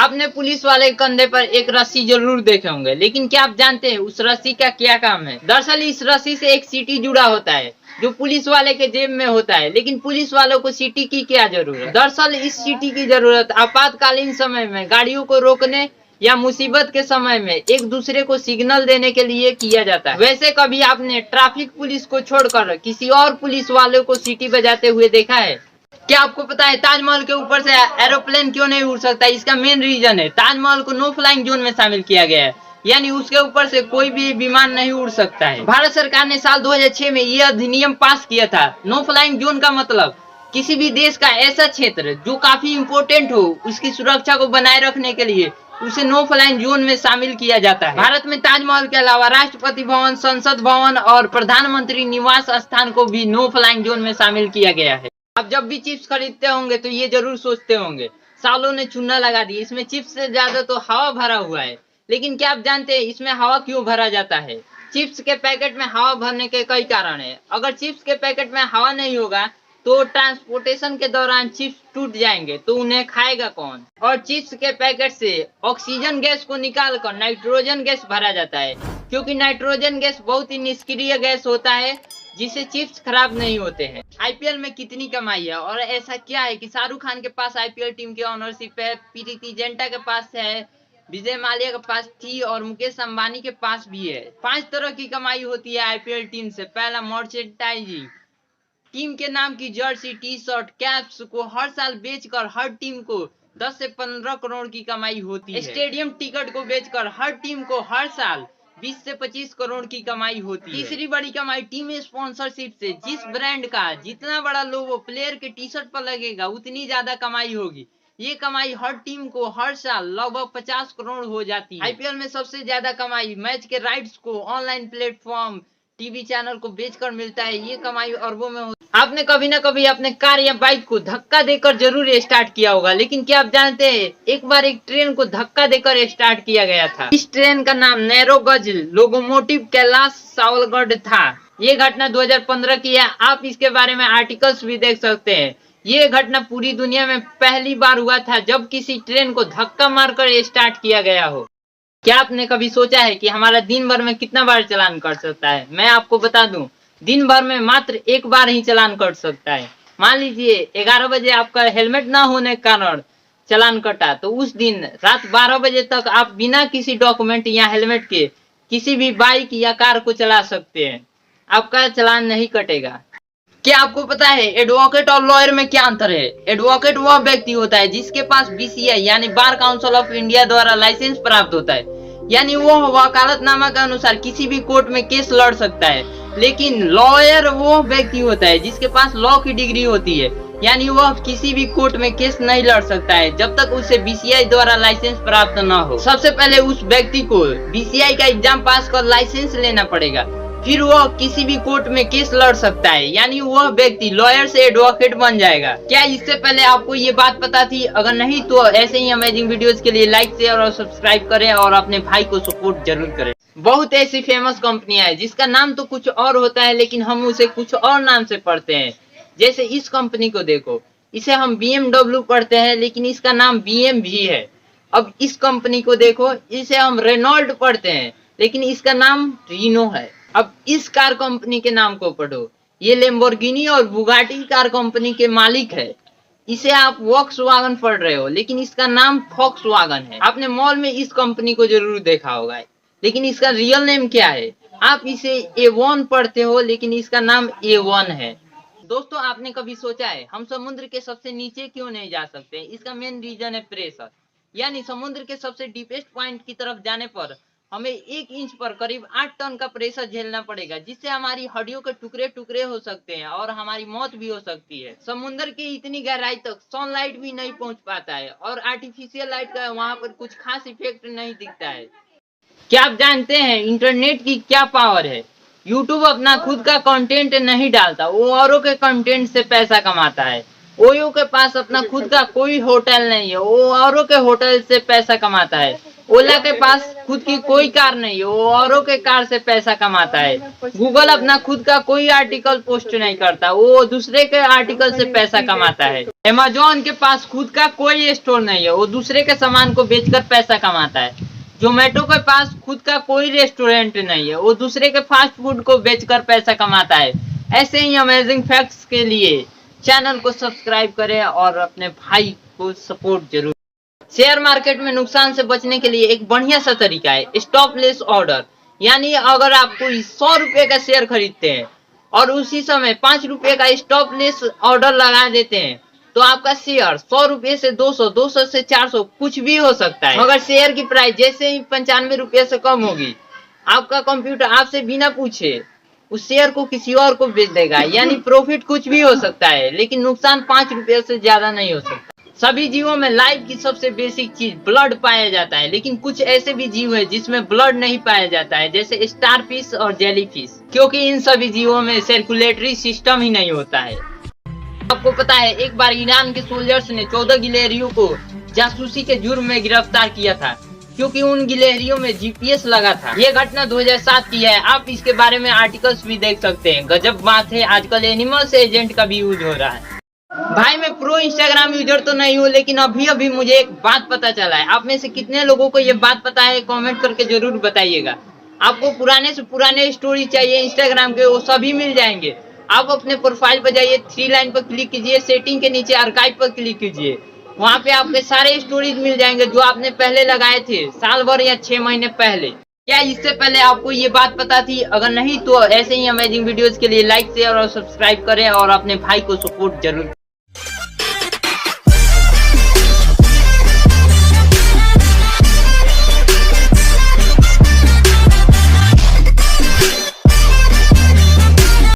आपने पुलिस वाले के कंधे पर एक रस्सी जरूर देखे होंगे, लेकिन क्या आप जानते हैं उस रस्सी का क्या काम है? दरअसल इस रस्सी से एक सीटी जुड़ा होता है जो पुलिस वाले के जेब में होता है, लेकिन पुलिस वालों को सीटी की क्या जरूरत? दरअसल इस सीटी की जरूरत आपातकालीन समय में गाड़ियों को रोकने या मुसीबत के समय में एक दूसरे को सिग्नल देने के लिए किया जाता है। वैसे कभी आपने ट्रैफिक पुलिस को छोड़कर किसी और पुलिस वाले को सीटी बजाते हुए देखा है? क्या आपको पता है ताजमहल के ऊपर से एरोप्लेन क्यों नहीं उड़ सकता? इसका मेन रीजन है ताजमहल को नो फ्लाइंग जोन में शामिल किया गया है, यानी उसके ऊपर से कोई भी विमान नहीं उड़ सकता है। भारत सरकार ने साल 2006 में यह अधिनियम पास किया था। नो फ्लाइंग जोन का मतलब किसी भी देश का ऐसा क्षेत्र जो काफी इम्पोर्टेंट हो, उसकी सुरक्षा को बनाए रखने के लिए उसे नो फ्लाइंग जोन में शामिल किया जाता है। भारत में ताजमहल के अलावा राष्ट्रपति भवन, संसद भवन और प्रधानमंत्री निवास स्थान को भी नो फ्लाइंग जोन में शामिल किया गया है। आप जब भी चिप्स खरीदते होंगे तो ये जरूर सोचते होंगे सालों ने चूना लगा दी, इसमें चिप्स से ज्यादा तो हवा भरा हुआ है। लेकिन क्या आप जानते हैं इसमें हवा क्यों भरा जाता है? चिप्स के पैकेट में हवा भरने के कई कारण है। अगर चिप्स के पैकेट में हवा नहीं होगा तो ट्रांसपोर्टेशन के दौरान चिप्स टूट जाएंगे, तो उन्हें खाएगा कौन? और चिप्स के पैकेट से ऑक्सीजन गैस को निकालकर नाइट्रोजन गैस भरा जाता है, क्योंकि नाइट्रोजन गैस बहुत ही निष्क्रिय गैस होता है जिससे चिप्स खराब नहीं होते हैं। आईपीएल में कितनी कमाई है और ऐसा क्या है कि शाहरुख खान के पास आईपीएल टीम की ऑनरशिप है, प्रीति जिंटा के पास है, विजय माल्या के पास थी और मुकेश अंबानी के पास भी है। 5 तरह की कमाई होती है आईपीएल टीम से। पहला, मर्चेंडाइजिंग। टीम के नाम की जर्सी, टी शर्ट, कैप्स को हर साल बेचकर हर टीम को 10 से 15 करोड़ की कमाई होती है। स्टेडियम टिकट को बेचकर हर टीम को हर साल 20 से 25 करोड़ की कमाई होती है। तीसरी बड़ी कमाई टीम स्पॉन्सरशिप से। जिस ब्रांड का जितना बड़ा लोगो प्लेयर के टी शर्ट पर लगेगा उतनी ज्यादा कमाई होगी। ये कमाई हर टीम को हर साल लगभग 50 करोड़ हो जाती है। आईपीएल में सबसे ज्यादा कमाई मैच के राइट्स को ऑनलाइन प्लेटफॉर्म, टीवी चैनल को बेचकर मिलता है। ये कमाई अरबों में होती है। आपने कभी ना कभी अपने कार या बाइक को धक्का देकर जरूर स्टार्ट किया होगा, लेकिन क्या आप जानते हैं एक बार एक ट्रेन को धक्का देकर स्टार्ट किया गया था। इस ट्रेन का नाम नैरो गज लोकोमोटिव कैलाश सावलगढ़ था। ये घटना 2015 की है। आप इसके बारे में आर्टिकल्स भी देख सकते हैं। ये घटना पूरी दुनिया में पहली बार हुआ था जब किसी ट्रेन को धक्का मारकर स्टार्ट किया गया हो। क्या आपने कभी सोचा है कि हमारा दिन भर में कितना बार चालान कट सकता है? मैं आपको बता दूं, दिन भर में मात्र एक बार ही चालान कट सकता है। मान लीजिए 11 बजे आपका हेलमेट ना होने के कारण चालान कटा, तो उस दिन रात 12 बजे तक आप बिना किसी डॉक्यूमेंट या हेलमेट के किसी भी बाइक या कार को चला सकते हैं, आपका चालान नहीं कटेगा। क्या आपको पता है एडवोकेट और लॉयर में क्या अंतर है? एडवोकेट वह व्यक्ति होता है जिसके पास बीसीआई यानी बार काउंसिल ऑफ इंडिया द्वारा लाइसेंस प्राप्त होता है, यानी वह वकालतनामा के अनुसार किसी भी कोर्ट में केस लड़ सकता है। लेकिन लॉयर वो व्यक्ति होता है जिसके पास लॉ की डिग्री होती है, यानी वह किसी भी कोर्ट में केस नहीं लड़ सकता है जब तक उसे बीसीआई द्वारा लाइसेंस प्राप्त न हो। सबसे पहले उस व्यक्ति को बीसीआई का एग्जाम पास कर लाइसेंस लेना पड़ेगा, फिर वह किसी भी कोर्ट में केस लड़ सकता है, यानी वह व्यक्ति लॉयर से एडवोकेट बन जाएगा। क्या इससे पहले आपको ये बात पता थी? अगर नहीं तो ऐसे ही अमेजिंग वीडियोस के लिए लाइक, शेयर और सब्सक्राइब करें और अपने भाई को सपोर्ट जरूर करें। बहुत ऐसी फेमस कंपनियां हैं जिसका नाम तो कुछ और होता है लेकिन हम उसे कुछ और नाम से पढ़ते हैं। जैसे इस कंपनी को देखो, इसे हम BMW पढ़ते हैं लेकिन इसका नाम BM भी है। अब इस कंपनी को देखो, इसे हम रेनॉल्ट पढ़ते हैं लेकिन इसका नाम रीनो है। अब इस कार कंपनी के नाम को पढ़ो, ये लैम्बोर्गिनी और बुगाटी कार कंपनी के मालिक है। इसे आप वॉक्सवैगन पढ़ रहे हो लेकिन इसका नाम फॉक्सवैगन है। आपने मॉल में इस कंपनी को जरूर देखा होगा, लेकिन इसका रियल नेम क्या है? आप इसे A1 पढ़ते हो लेकिन इसका नाम A1 है। दोस्तों, आपने कभी सोचा है हम समुद्र के सबसे नीचे क्यों नहीं जा सकते? इसका मेन रीजन है प्रेशर, यानी समुद्र के सबसे डीपेस्ट पॉइंट की तरफ जाने पर हमें 1 इंच पर करीब 8 टन का प्रेशर झेलना पड़ेगा, जिससे हमारी हड्डियों के टुकड़े टुकड़े हो सकते हैं और हमारी मौत भी हो सकती है। समुद्र की इतनी गहराई तक सनलाइट भी नहीं पहुंच पाता है और आर्टिफिशियल लाइट का वहां पर कुछ खास इफेक्ट नहीं दिखता है। क्या आप जानते हैं इंटरनेट की क्या पावर है? यूट्यूब अपना खुद का कंटेंट नहीं डालता, वो औरों के कंटेंट से पैसा कमाता है। ओयो के पास अपना खुद का कोई होटल नहीं है, वो औरों के होटल से पैसा कमाता है। ओला के पास खुद की कोई कार नहीं है, वो औरों के कार से पैसा कमाता है। गूगल अपना खुद का कोई आर्टिकल पोस्ट नहीं करता, वो दूसरे के आर्टिकल से पैसा कमाता है। अमेज़न के पास खुद का कोई स्टोर नहीं है, वो दूसरे के सामान को बेचकर पैसा कमाता है। जोमेटो के पास खुद का कोई रेस्टोरेंट नहीं है, वो दूसरे के फास्ट फूड को बेचकर पैसा कमाता है। ऐसे ही अमेजिंग फैक्ट्स के लिए चैनल को सब्सक्राइब करें और अपने भाई को सपोर्ट जरूर। शेयर मार्केट में नुकसान से बचने के लिए एक बढ़िया सा तरीका है स्टॉप लॉस ऑर्डर। यानी अगर आप कोई 100 रुपए का शेयर खरीदते हैं और उसी समय 5 रुपए का स्टॉप लॉस ऑर्डर लगा देते हैं तो आपका शेयर 100 रुपए से 200, 200 से 400 कुछ भी हो सकता है। मगर शेयर की प्राइस जैसे ही 95 रुपए से कम होगी, आपका कंप्यूटर आपसे बिना पूछे उस शेयर को किसी और को बेच देगा। यानी प्रॉफिट कुछ भी हो सकता है, लेकिन नुकसान 5 रुपए से ज्यादा नहीं हो सकता। सभी जीवों में लाइफ की सबसे बेसिक चीज ब्लड पाया जाता है, लेकिन कुछ ऐसे भी जीव है जिसमें ब्लड नहीं पाया जाता है, जैसे स्टारफिश और जेलीफिश, क्योंकि इन सभी जीवों में सर्कुलेटरी सिस्टम ही नहीं होता है। आपको पता है एक बार ईरान के सोल्जर्स ने 14 गिलहरियों को जासूसी के जुर्म में गिरफ्तार किया था, क्योंकि उन गिलहरियों में जीपीएस लगा था। ये घटना 2007 की है। आप इसके बारे में आर्टिकल्स भी देख सकते हैं। गजब बात है, आजकल एनिमल्स एजेंट का भी यूज हो रहा है। भाई मैं प्रो इंस्टाग्राम यूजर तो नहीं हूँ, लेकिन अभी मुझे एक बात पता चला है। आप में से कितने लोगों को ये बात पता है, कमेंट करके जरूर बताइएगा। आपको पुराने से पुराने स्टोरी चाहिए इंस्टाग्राम के, वो सभी मिल जाएंगे। आप अपने प्रोफाइल पर जाइए, 3 लाइन पर क्लिक कीजिए, सेटिंग के नीचे आर्काइव पर क्लिक कीजिए। वहाँ पे आपके सारे स्टोरीज मिल जाएंगे जो आपने पहले लगाए थे, साल भर या 6 महीने पहले। क्या इससे पहले आपको ये बात पता थी? अगर नहीं तो ऐसे ही अमेजिंग वीडियोस के लिए लाइक शेयर और सब्सक्राइब करें और अपने भाई को सपोर्ट जरूर